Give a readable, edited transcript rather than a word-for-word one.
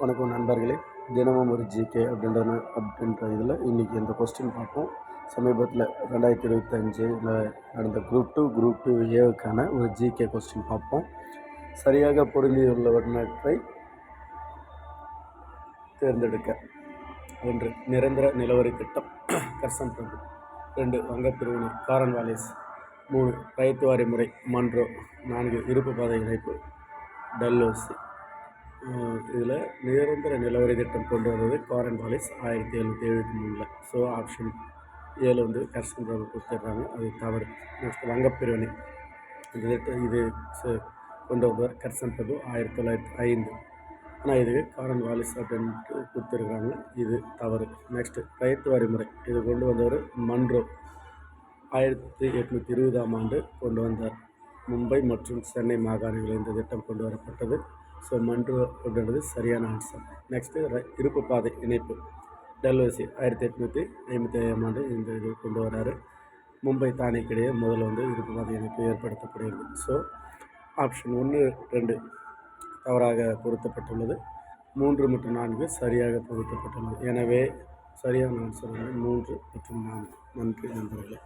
வணக்கம் நண்பர்களே. தினமும் ஒரு ஜிகே அப்படின்ற இதில் இன்றைக்கி இந்த கொஸ்டின் பார்ப்போம். சமீபத்தில் 2025 நடந்த குரூப் டூ ஏவுக்கான ஒரு ஜிகே கொஸ்டின் பார்ப்போம். சரியாக பொருந்தியுள்ளவற்றை தேர்ந்தெடுக்க. 1. நிரந்தர நிலவரி திட்டம் கர்சன் பிரபு. 2. வங்கப்பிரிவினை காரன்வாலிஸ். 3. ரைத்துவாரி முறை மன்றோ. 4. இருப்பு பாதை இணைப்பு டல்ஹௌசி. இதில் நிரந்தர நிலவரி திட்டம் கொண்டு வந்தது காரன்வாலிஸ் 1773. ஸோ ஆப்ஷன் 7 வந்து கர்சன் பிரபு கொடுத்துட்றாங்க, அது தவறு. நெக்ஸ்ட் வங்கப்பிரிவினை இந்த திட்டம் இது கொண்டு வந்தவர் கர்சன் பிரபு 1905. ஆனால் இது காரன்வாலிஸ் அப்படின்ட்டு கொடுத்துருக்காங்க, இது தவறு. நெக்ஸ்ட்டு ரைத்துவாரி முறை இது கொண்டு வந்தவர் மன்றோ 1820ஆம் ஆண்டு கொண்டு வந்தார். மும்பை மற்றும் சென்னை மாகாணங்களில் இந்த திட்டம் கொண்டு வரப்பட்டது. ஸோ மன்றோ அப்படின்றது சரியான ஆன்சர். நெக்ஸ்ட்டு இருப்பு பாதை இணைப்பு டல்ஹௌசி 1855ஆம் ஆண்டு இந்த இது கொண்டு வராரு. மும்பை தானேக்கிடையே முதல்ல வந்து இருப்பு பாதை இணைப்பு ஏற்படுத்தப்படுகிறது. ஸோ ஆப்ஷன் 1, 2 தவறாக பொருத்தப்பட்டுள்ளது. 3 மற்றும் 4 சரியாக பொருத்தப்பட்டுள்ளது. எனவே சரியான ஆன்சர் வந்து 3 மற்றும் 4. நன்றி நண்பர்களே.